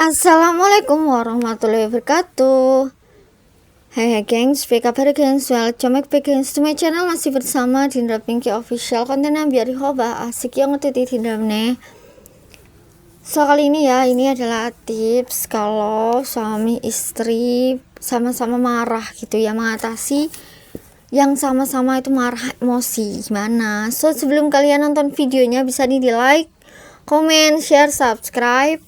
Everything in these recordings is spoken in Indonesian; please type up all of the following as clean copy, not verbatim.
Assalamualaikum warahmatullahi wabarakatuh. Hai gengs, apa kabar gengs? Welcome back gengs to my channel. Masih bersama Dindra Pinky Official. Konten yang biar hoba asik yang ngetiti Dindra nih. So kali ini ya, ini adalah tips kalau suami istri sama-sama marah gitu ya, mengatasi yang sama-sama itu marah emosi gimana. So sebelum kalian nonton videonya bisa nih di like, comment, share, subscribe.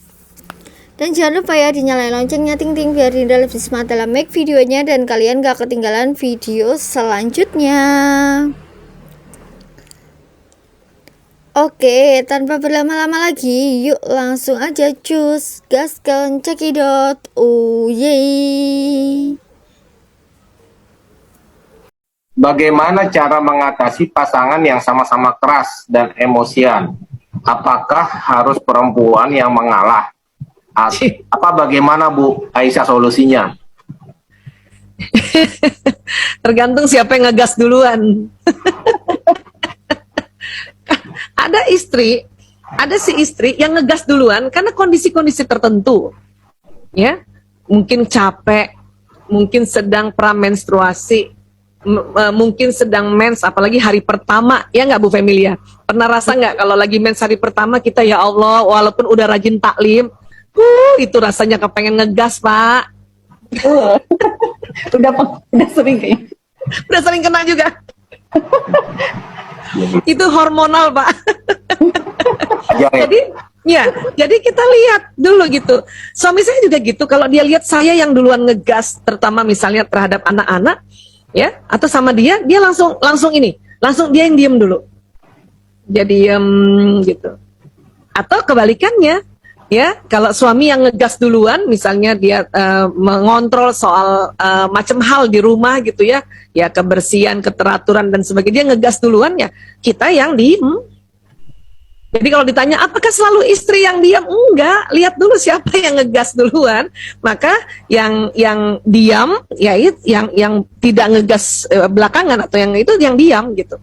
Dan jangan lupa ya dinyalain loncengnya ting-ting biar Dinda lebih semangat dalam make videonya dan kalian gak ketinggalan video selanjutnya. Oke, tanpa berlama-lama lagi, yuk langsung aja cus, gaskan, cekidot, yeay. Bagaimana cara mengatasi pasangan yang sama-sama keras dan emosian? Apakah harus perempuan yang mengalah? Apa bagaimana Bu Aisyah solusinya? Tergantung siapa yang ngegas duluan. Ada si istri yang ngegas duluan karena kondisi-kondisi tertentu. Ya, mungkin capek, mungkin sedang pramenstruasi, mungkin sedang mens, apalagi hari pertama, ya nggak Bu Femilia? Pernah rasa nggak kalau lagi mens hari pertama kita, ya Allah, walaupun udah rajin taklim, itu rasanya kepengen ngegas, Pak. udah sering kayaknya. Udah sering kena juga. Itu hormonal, Pak. Jadi kita lihat dulu gitu. Suami saya juga gitu. Kalau dia lihat saya yang duluan ngegas, terutama misalnya terhadap anak-anak, ya, atau sama dia langsung dia yang diem dulu. Jadi gitu. Atau kebalikannya, ya, kalau suami yang ngegas duluan, misalnya dia mengontrol soal macam hal di rumah gitu ya, ya kebersihan, keteraturan dan sebagainya, dia ngegas duluan ya, kita yang diem. Jadi kalau ditanya apakah selalu istri yang diam, enggak, lihat dulu siapa yang ngegas duluan, maka yang diam, ya yang tidak ngegas belakangan atau yang itu yang diam gitu.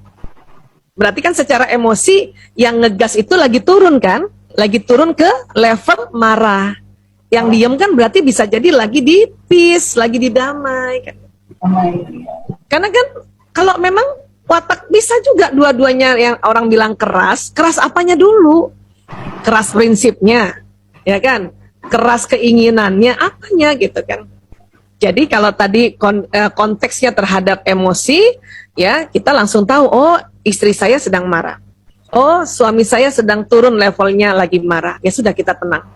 Berarti kan secara emosi yang ngegas itu lagi turun kan? Lagi turun ke level marah. Yang diem kan berarti bisa jadi lagi di peace, lagi didamai kan. Karena kan kalau memang watak bisa juga dua-duanya yang orang bilang keras apanya dulu? Keras prinsipnya, ya kan? Keras keinginannya apanya gitu kan? Jadi kalau tadi konteksnya terhadap emosi, ya kita langsung tahu, oh istri saya sedang marah. Oh, suami saya sedang turun levelnya lagi marah. Ya sudah, kita tenang.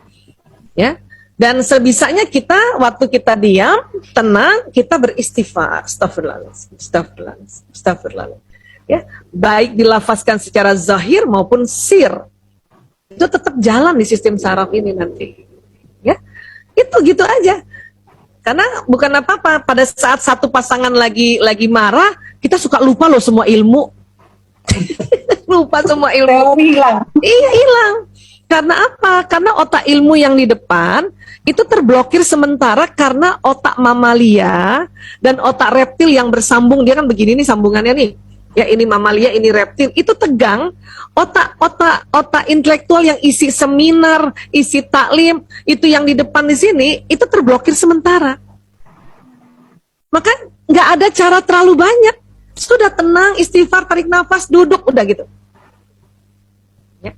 Ya. Dan sebisanya kita waktu kita diam, tenang, kita beristighfar. Astagfirullah. Ya, baik dilafazkan secara zahir maupun sir. Itu tetap jalan di sistem saraf ini nanti. Ya. Itu gitu aja. Karena bukan apa-apa, pada saat satu pasangan lagi marah, kita suka lupa loh semua ilmu. Lupa semua ilmu. Teori hilang. Iya, hilang. Karena apa? Karena otak ilmu yang di depan itu terblokir sementara karena otak mamalia dan otak reptil yang bersambung. Dia kan begini nih sambungannya nih. Ya, ini mamalia, ini reptil. Itu tegang. Otak intelektual yang isi seminar, isi taklim, itu yang di depan di sini itu terblokir sementara. Maka nggak ada cara terlalu banyak. Sudah tenang, istighfar, tarik nafas, duduk, udah gitu. Ya.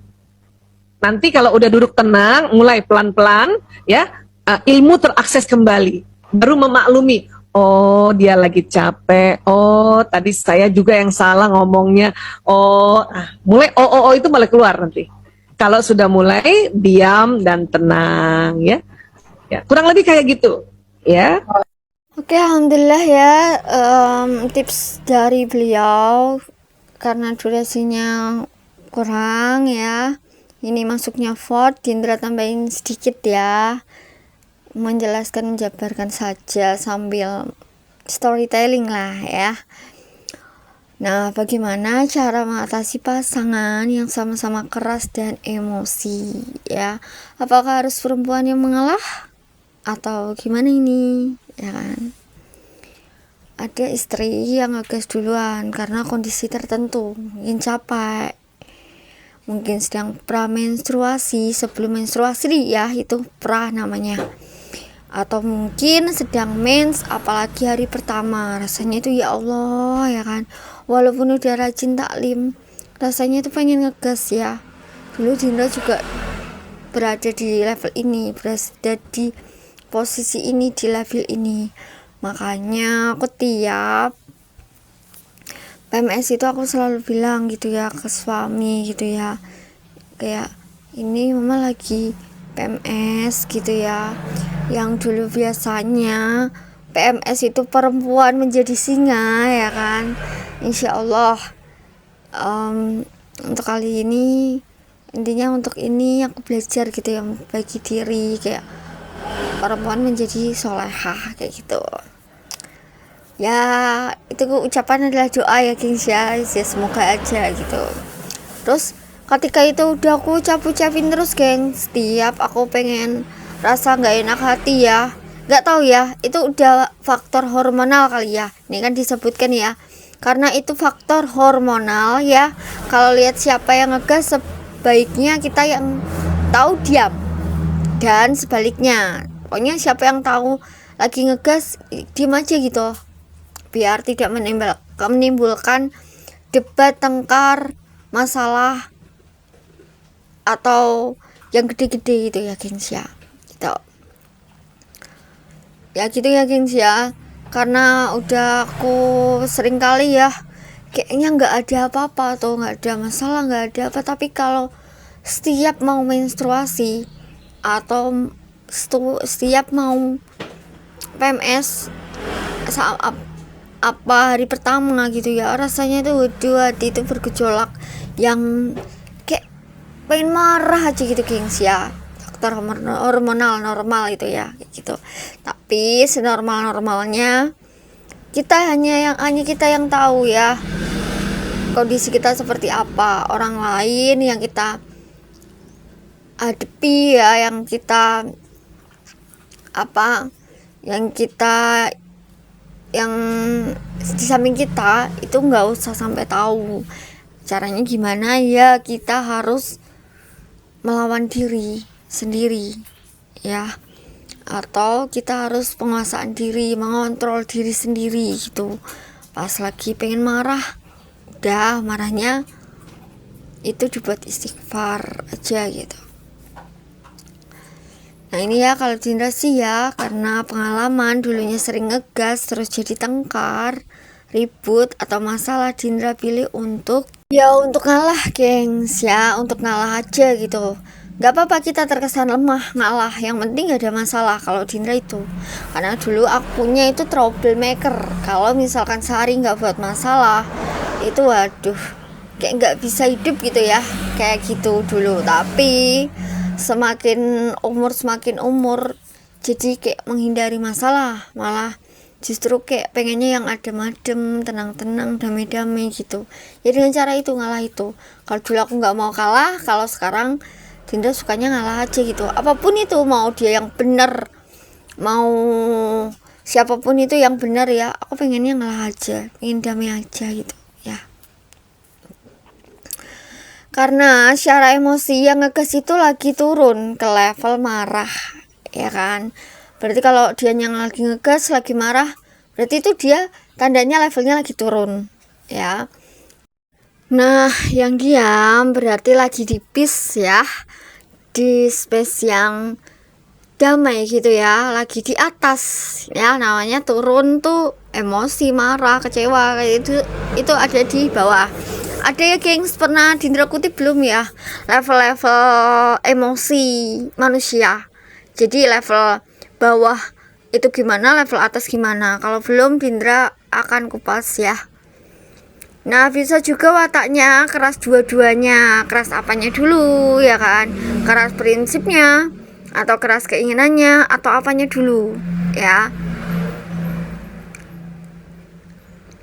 Nanti kalau udah duduk tenang, mulai pelan-pelan, ya, ilmu terakses kembali. Baru memaklumi, oh dia lagi capek, oh tadi saya juga yang salah ngomongnya, mulai itu mulai keluar nanti. Kalau sudah mulai diam dan tenang, ya, ya kurang lebih kayak gitu, ya. Oke, alhamdulillah ya, tips dari beliau karena durasinya kurang ya. Ini masuknya Ford, Dindra tambahin sedikit ya. Menjelaskan, menjabarkan saja sambil storytelling lah ya. Nah, bagaimana cara mengatasi pasangan yang sama-sama keras dan emosi ya? Apakah harus perempuan yang mengalah atau gimana ini? Ya kan? Ada istri yang ngegas duluan karena kondisi tertentu, mungkin capek, mungkin sedang pramenstruasi, sebelum menstruasi ya, itu pra namanya, atau mungkin sedang mens, apalagi hari pertama, rasanya itu ya Allah ya kan, walaupun udah rajin taklim, rasanya itu pengen ngegas ya. Dulu Dinda juga berada di level ini, berada di posisi ini, di level ini. Makanya aku tiap PMS itu aku selalu bilang gitu ya ke suami gitu ya, kayak ini mama lagi PMS gitu ya. Yang dulu biasanya PMS itu perempuan menjadi singa ya kan, insya Allah untuk kali ini, intinya untuk ini aku belajar gitu ya, bagi diri kayak perempuan menjadi solehah kayak gitu ya. Itu ucapan adalah doa ya gengs ya, semoga aja gitu. Terus ketika itu udah aku ucapin terus gengs, setiap aku pengen rasa nggak enak hati ya, nggak tahu ya, itu udah faktor hormonal kali ya, ini kan disebutkan ya, karena itu faktor hormonal ya. Kalau lihat siapa yang ngegas, sebaiknya kita yang tahu diam, dan sebaliknya, pokoknya siapa yang tahu lagi ngegas diam aja gitu, biar tidak menimbulkan debat, tengkar, masalah atau yang gede-gede gitu ya gengs ya, gitu ya, gitu ya gengs ya. Karena udah aku sering kali ya, kayaknya nggak ada apa-apa atau nggak ada masalah, nggak ada apa, tapi kalau setiap mau menstruasi atau setiap mau PMS apa hari pertama gitu ya, rasanya itu waduh, hati itu bergejolak yang kayak pengen marah aja gitu gengs ya. Faktor hormonal normal itu ya kayak gitu. Tapi senormal-normalnya kita hanya kita yang tahu ya kondisi kita seperti apa. Orang lain yang kita hadapi ya, yang kita yang di samping kita itu nggak usah sampai tahu caranya gimana ya. Kita harus melawan diri sendiri ya, atau kita harus penguasaan diri, mengontrol diri sendiri gitu. Pas lagi pengen marah, udah marahnya itu dibuat istighfar aja gitu. Nah ini ya kalau Dinda sih ya, karena pengalaman dulunya sering ngegas terus jadi tengkar, ribut atau masalah, Dinda pilih untuk ngalah gengs ya, untuk ngalah aja gitu. Gak apa-apa kita terkesan lemah, ngalah, yang penting gak ada masalah kalau Dinda itu. Karena dulu akunya itu troublemaker, kalau misalkan sehari gak buat masalah itu waduh, kayak gak bisa hidup gitu ya, kayak gitu dulu. Tapi semakin umur jadi kayak menghindari masalah, malah justru kayak pengennya yang adem-adem, tenang-tenang, damai-damai gitu ya. Dengan cara itu ngalah itu. Kalau dulu aku nggak mau kalah, kalau sekarang Dinda sukanya ngalah aja gitu. Apapun itu, mau dia yang benar, mau siapapun itu yang benar ya, aku pengennya ngalah aja, pengen damai aja gitu ya. Karena secara emosi yang ngegas itu lagi turun ke level marah ya kan. Berarti kalau dia yang lagi ngegas, lagi marah, berarti itu dia tandanya levelnya lagi turun ya. Nah yang diam berarti lagi di peace ya, di space yang damai gitu ya, lagi di atas ya. Namanya turun tuh emosi, marah, kecewa kayak itu ada di bawah. Ada ya gengs, pernah Dinda kutip belum ya level-level emosi manusia. Jadi level bawah itu gimana, level atas gimana. Kalau belum Dinda akan kupas ya. Nah bisa juga wataknya keras dua-duanya. Keras apanya dulu ya kan, keras prinsipnya atau keras keinginannya, atau apanya dulu ya.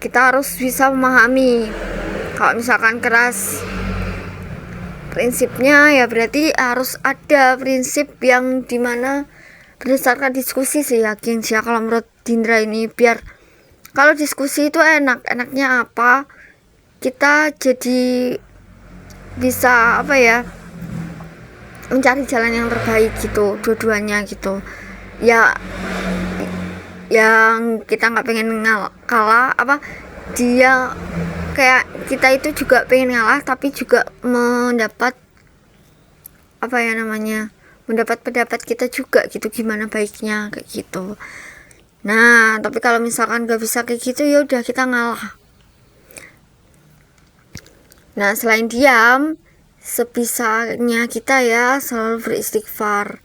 Kita harus bisa memahami. Kalau misalkan keras prinsipnya ya berarti harus ada prinsip yang dimana berdasarkan diskusi sih ya gengs ya. Kalau menurut Dinda ini, biar kalau diskusi itu enaknya apa, kita jadi bisa apa ya, mencari jalan yang terbaik gitu, dua-duanya gitu ya. Yang kita nggak pengen kalah, apa, dia kayak kita itu juga pengen ngalah tapi juga mendapat apa ya namanya, mendapat pendapat kita juga gitu, gimana baiknya kayak gitu. Nah tapi kalau misalkan nggak bisa kayak gitu, ya udah kita ngalah. Nah selain diam, sebisanya kita ya selalu beristighfar.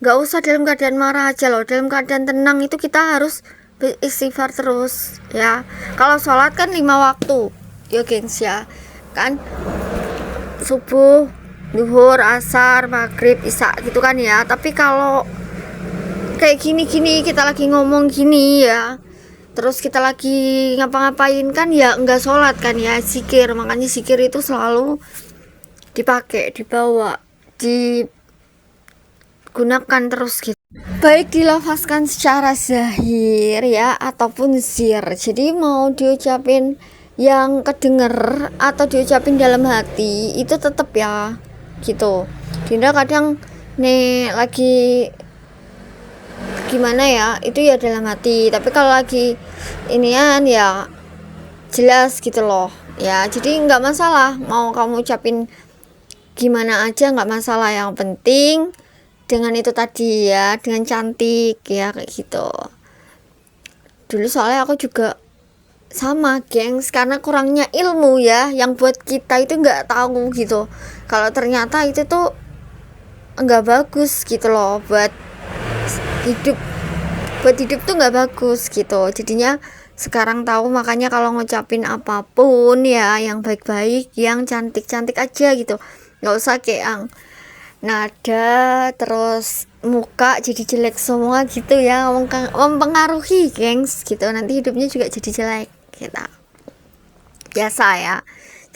Gak usah dalam keadaan marah aja loh, dalam keadaan tenang itu kita harus beristighfar terus ya. Kalau sholat kan 5 waktu ya gengs ya kan, subuh, duhur, asar, maghrib, isya gitu kan ya. Tapi kalau kayak gini-gini kita lagi ngomong gini ya, terus kita lagi ngapa-ngapain kan ya, enggak sholat kan ya, zikir. Makanya zikir itu selalu dipakai, dibawa, digunakan terus gitu, baik dilafazkan secara zahir ya ataupun zir. Jadi mau diucapin yang kedenger atau diucapin dalam hati itu tetap ya gitu. Dinda kadang nih lagi gimana ya, itu ya dalam hati, tapi kalau lagi inian ya jelas gitu loh ya. Jadi nggak masalah mau kamu ucapin gimana aja, nggak masalah, yang penting dengan itu tadi ya, dengan cantik ya kayak gitu. Dulu soalnya aku juga sama gengs, karena kurangnya ilmu ya, yang buat kita itu nggak tahu gitu kalau ternyata itu tuh nggak bagus gitu loh buat hidup. Buat hidup tuh nggak bagus gitu. Jadinya sekarang tahu, makanya kalau ngucapin apapun ya yang baik-baik, yang cantik-cantik aja gitu, nggak usah kayak yang nada terus muka jadi jelek semua gitu ya, mempengaruhi gengs gitu, nanti hidupnya juga jadi jelek gitu. Biasa ya,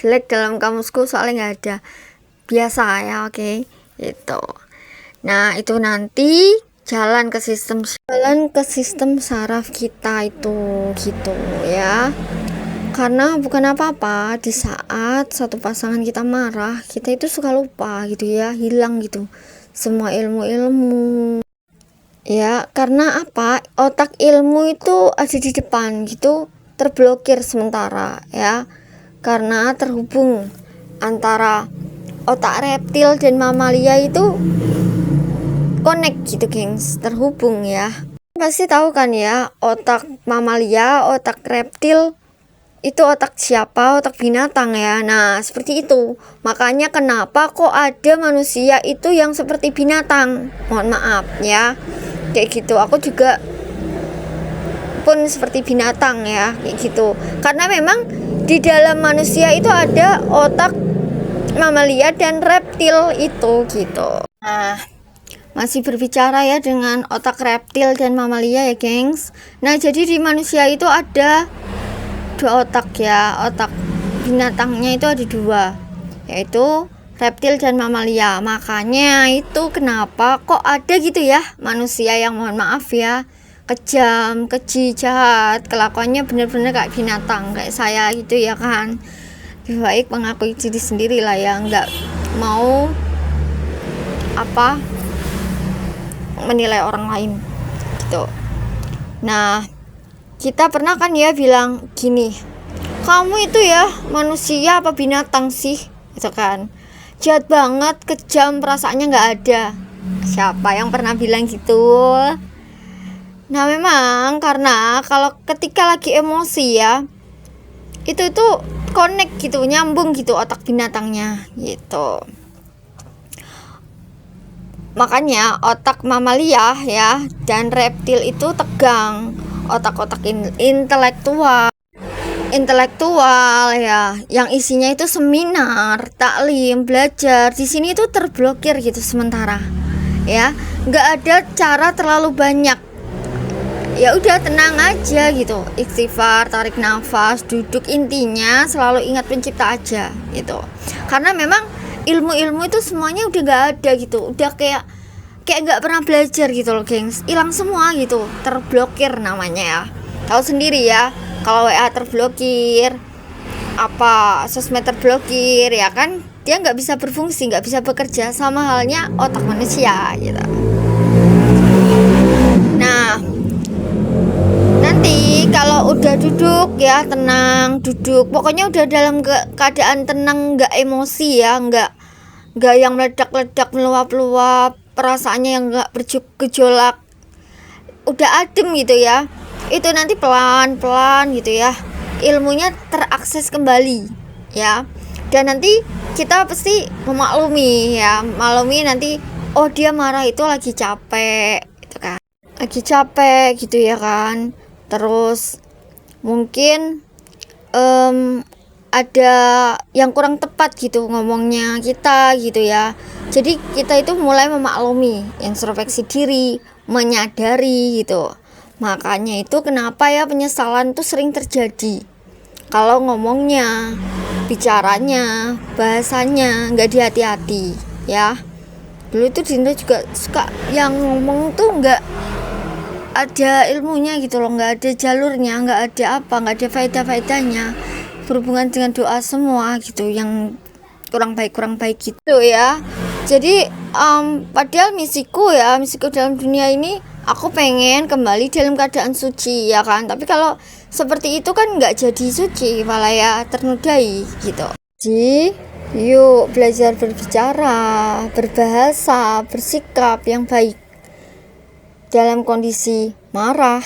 jelek dalam kamusku soalnya nggak ada, biasa ya, oke gitu. Nah itu nanti jalan ke sistem saraf kita itu gitu ya. Karena bukan apa-apa, di saat satu pasangan kita marah, kita itu suka lupa gitu ya, hilang gitu semua ilmu-ilmu ya. Karena apa, otak ilmu itu ada di depan gitu, terblokir sementara ya, karena terhubung antara otak reptil dan mamalia itu connect gitu gengs, terhubung ya. Pasti tahu kan ya, otak mamalia, otak reptil itu otak siapa? Otak binatang ya. Nah seperti itu, makanya kenapa kok ada manusia itu yang seperti binatang, mohon maaf ya kayak gitu. Aku juga pun seperti binatang ya kayak gitu, karena memang di dalam manusia itu ada otak mamalia dan reptil itu gitu. Nah masih berbicara ya dengan otak reptil dan mamalia ya gengs. Nah jadi di manusia itu ada dua otak ya, otak binatangnya itu ada dua, yaitu reptil dan mamalia. Makanya itu kenapa kok ada gitu ya manusia yang mohon maaf ya kejam, keji, jahat, kelakuannya bener-bener kayak binatang kayak saya gitu ya kan. Lebih baik mengakui diri sendiri lah ya, nggak mau apa menilai orang lain gitu. Nah kita pernah kan ya bilang gini, kamu itu ya manusia apa binatang sih gitu kan, jahat banget, kejam, perasaannya nggak ada. Siapa yang pernah bilang gitu? Nah memang karena kalau ketika lagi emosi ya, itu connect gitu, nyambung gitu otak binatangnya gitu. Makanya otak mamalia ya dan reptil itu tegang, otak-otak intelektual ya, yang isinya itu seminar, taklim, belajar, di sini itu terblokir gitu sementara ya, nggak ada cara terlalu banyak. Ya udah tenang aja gitu, istighfar, tarik nafas, duduk, intinya selalu ingat pencipta aja gitu. Karena memang ilmu-ilmu itu semuanya udah nggak ada gitu, udah kayak nggak pernah belajar gitu loh gengs, hilang semua gitu, terblokir namanya ya. Tahu sendiri ya kalau WA terblokir, apa sosmed terblokir ya kan, dia nggak bisa berfungsi, nggak bisa bekerja, sama halnya otak manusia gitu. Nah, nanti kalau udah duduk ya, tenang, duduk, pokoknya udah dalam keadaan tenang, nggak emosi ya, nggak yang meledak-ledak, meluap-luap, perasaannya yang nggak bergejolak, udah adem gitu ya, itu nanti pelan-pelan gitu ya, ilmunya terakses kembali ya. Dan nanti kita pasti memaklumi ya, maklumi nanti, oh dia marah itu lagi capek gitu kan, lagi capek gitu ya kan. Terus mungkin ada yang kurang tepat gitu ngomongnya kita gitu ya. Jadi kita itu mulai memaklumi, introspeksi diri, menyadari gitu. Makanya itu kenapa ya penyesalan tuh sering terjadi kalau ngomongnya, bicaranya, bahasanya nggak dihati-hati ya. Dulu itu Dinda juga suka yang ngomong tuh nggak ada ilmunya gitu loh, nggak ada jalurnya, nggak ada apa, nggak ada faedah-faedahnya, berhubungan dengan doa semua gitu, yang kurang baik gitu ya. Jadi padahal misiku dalam dunia ini, aku pengen kembali dalam keadaan suci ya kan. Tapi kalau seperti itu kan nggak jadi suci, malah ya ternodai gitu. Jadi yuk belajar berbicara, berbahasa, bersikap yang baik dalam kondisi marah,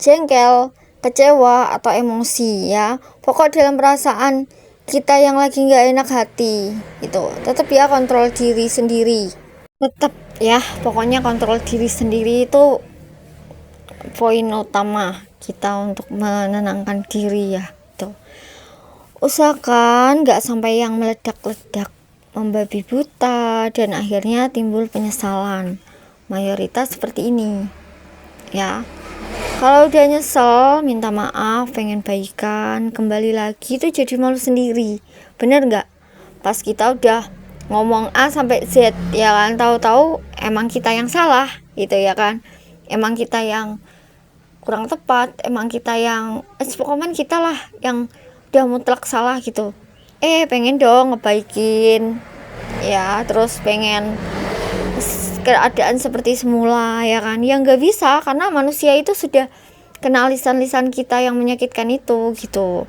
jengkel, kecewa, atau emosi ya. Pokok dalam perasaan kita yang lagi nggak enak hati gitu, tetap ya kontrol diri sendiri. Tetap ya, pokoknya kontrol diri sendiri itu poin utama kita untuk menenangkan diri ya. Tuh. Usahakan nggak sampai yang meledak-ledak, membabi buta, dan akhirnya timbul penyesalan. Mayoritas seperti ini ya. Kalau udah nyesel, minta maaf, pengen baikan, kembali lagi, itu jadi malu sendiri. Bener nggak? Pas kita udah ngomong A sampai Z ya kan, tahu-tahu emang kita yang salah gitu ya kan, emang kita yang kurang tepat, emang kita yang pokoknya kita lah yang udah mutlak salah gitu. Pengen dong ngebaikin ya, terus pengen keadaan seperti semula ya kan, yang nggak bisa karena manusia itu sudah kena lisan-lisan kita yang menyakitkan itu gitu.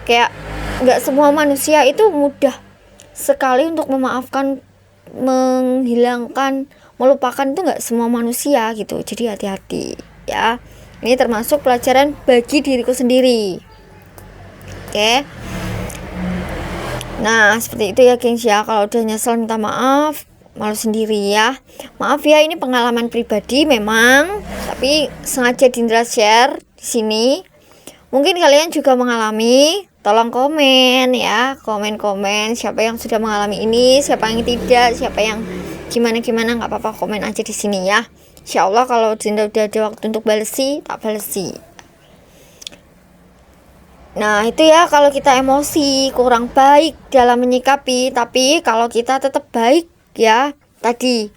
Kayak nggak semua manusia itu mudah sekali untuk memaafkan, menghilangkan, melupakan, itu nggak semua manusia gitu. Jadi hati-hati ya, ini termasuk pelajaran bagi diriku sendiri. Oke. Nah seperti itu ya gengs ya. Kalau udah nyesel minta maaf, malu sendiri ya. Maaf ya, ini pengalaman pribadi memang, tapi sengaja Dindra share di sini. Mungkin kalian juga mengalami, tolong komen ya, komen siapa yang sudah mengalami ini, siapa yang tidak, siapa yang gimana nggak apa-apa, komen aja di sini ya. Insya Allah kalau Dindra udah ada waktu untuk balesi, tak balesi. Nah itu ya, kalau kita emosi kurang baik dalam menyikapi, tapi kalau kita tetap baik ya, tadi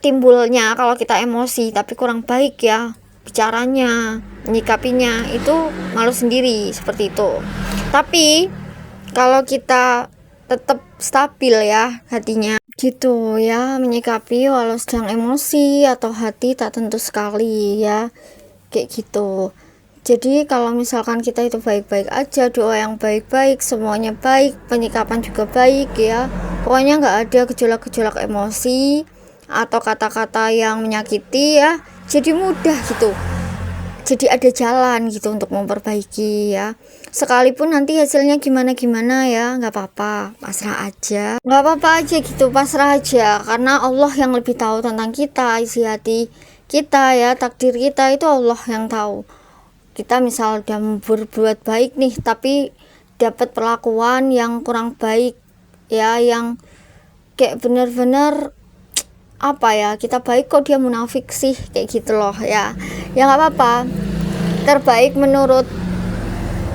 timbulnya kalau kita emosi tapi kurang baik ya bicaranya, menyikapinya, itu malu sendiri seperti itu. Tapi kalau kita tetap stabil ya hatinya gitu ya, menyikapi walau sedang emosi atau hati tak tentu sekali ya, kayak gitu. Jadi kalau misalkan kita itu baik-baik aja, doa yang baik-baik, semuanya baik, penyikapan juga baik ya, pokoknya nggak ada gejolak-gejolak emosi atau kata-kata yang menyakiti ya, jadi mudah gitu, jadi ada jalan gitu untuk memperbaiki ya. Sekalipun nanti hasilnya gimana ya, nggak apa-apa, pasrah aja, nggak apa-apa aja gitu, pasrah aja, karena Allah yang lebih tahu tentang kita, isi hati kita ya, takdir kita itu Allah yang tahu. Kita misal udah berbuat baik nih, tapi dapat perlakuan yang kurang baik ya, yang kayak bener-bener apa ya, kita baik kok dia munafik sih, kayak gitu loh ya. Ya nggak apa-apa, terbaik menurut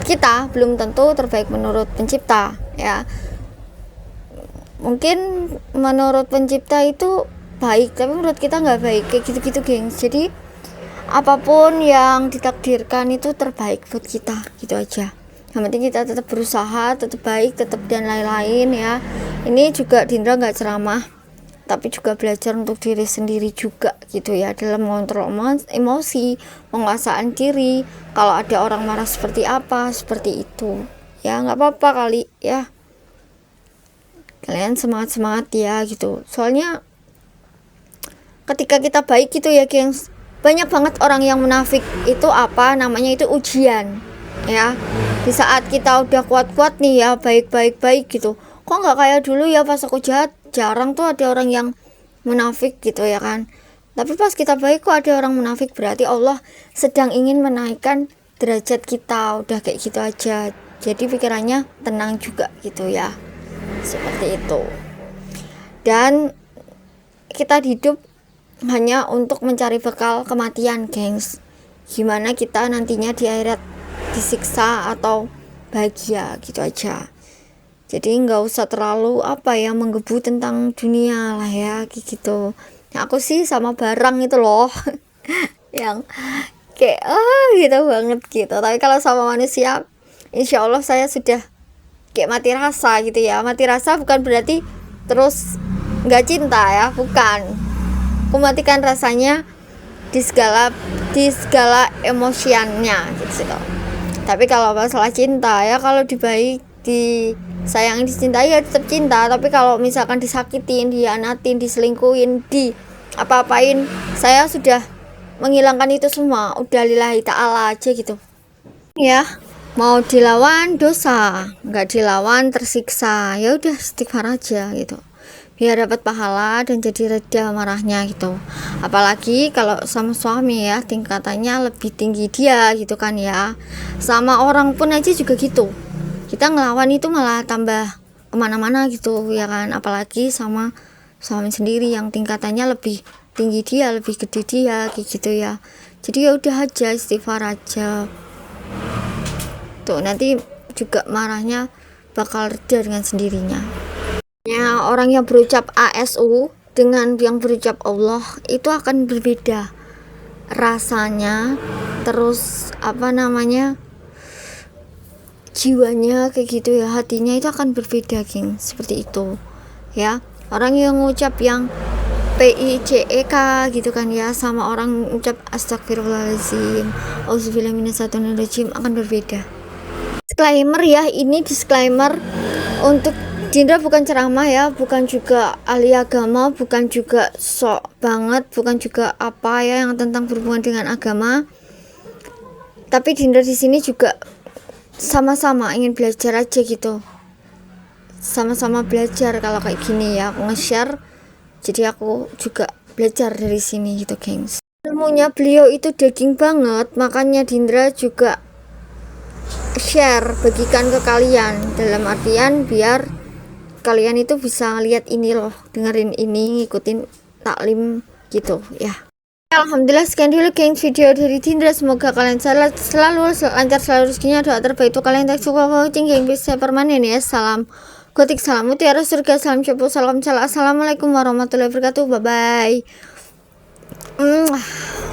kita belum tentu terbaik menurut pencipta ya. Mungkin menurut pencipta itu baik, tapi menurut kita nggak baik, kayak gitu-gitu gengs. Jadi apapun yang ditakdirkan itu terbaik buat kita, gitu aja. Yang penting kita tetap berusaha, tetap baik, tetap dan lain-lain ya. Ini juga Dindra nggak ceramah, tapi juga belajar untuk diri sendiri juga gitu ya, dalam mengontrol emosi, penguasaan diri. Kalau ada orang marah seperti apa, seperti itu ya, nggak apa-apa kali ya, kalian semangat ya gitu. Soalnya ketika kita baik gitu ya gengs, banyak banget orang yang munafik. Itu apa namanya, itu ujian ya. Di saat kita udah kuat-kuat nih ya, baik-baik gitu, kok nggak kayak dulu ya pas aku jahat, jarang tuh ada orang yang munafik gitu ya kan. Tapi pas kita baik kok ada orang munafik, berarti Allah sedang ingin menaikkan derajat kita, udah kayak gitu aja. Jadi pikirannya tenang juga gitu ya, seperti itu. Dan kita hidup hanya untuk mencari bekal kematian gengs. Gimana kita nantinya di akhirat, disiksa atau bahagia gitu aja. Jadi nggak usah terlalu menggebu tentang dunia lah ya, kayak gitu. Nah, aku sih sama barang itu loh yang kayak gitu banget gitu. Tapi kalau sama manusia, insya Allah saya sudah kayak mati rasa gitu ya. Mati rasa bukan berarti terus nggak cinta ya, bukan. Aku matikan rasanya di segala emosiannya gitu. Tapi kalau masalah cinta ya, kalau dibaik, disayangi, dicintai ya tetap cinta. Tapi kalau misalkan disakitin, dianatin, diselingkuhin, di apa-apain, saya sudah menghilangkan itu semua. Udah lillahi ta'ala aja gitu ya. Mau dilawan dosa, nggak dilawan tersiksa, ya udah istighfar aja gitu, biar dapat pahala dan jadi reda marahnya gitu. Apalagi kalau sama suami ya, tingkatannya lebih tinggi dia gitu kan ya. Sama orang pun aja juga gitu, kita ngelawan itu malah tambah kemana-mana gitu ya kan. Apalagi sama suami sendiri yang tingkatannya lebih tinggi dia, lebih gede dia kayak gitu ya. Jadi ya udah aja, istighfar aja tuh, nanti juga marahnya bakal reda dengan sendirinya. Ya, orang yang berucap ASU dengan yang berucap Allah itu akan berbeda rasanya, terus jiwanya kayak gitu ya, hatinya itu akan berbeda geng, seperti itu ya. Orang yang ngucap yang PICEK gitu kan ya, sama orang ngucap astagfirullahaladzim, auzubillahiminasyaitonirrajim, akan berbeda. Disclaimer ya, ini disclaimer untuk Dindra bukan ceramah ya, bukan juga ahli agama, bukan juga sok banget, bukan juga apa ya yang tentang berhubungan dengan agama. Tapi Dindra di sini juga sama-sama ingin belajar aja gitu, sama-sama belajar kalau kayak gini ya, aku nge-share, jadi aku juga belajar dari sini gitu gengs. Ilmunya beliau itu daging banget, makanya Dindra juga share, bagikan ke kalian, dalam artian biar kalian itu bisa lihat ini loh, dengerin ini, ngikutin taklim gitu ya. Alhamdulillah, sekian dulu gengs video dari Dindra. Semoga kalian selalu lancar, selalu rezekinya. Doa terbaik untuk kalian yang suka coaching geng bisa permanen ya. Salam gotik, salam mutiara surga, salam cepu, salam salam. Assalamualaikum warahmatullahi wabarakatuh. Bye bye.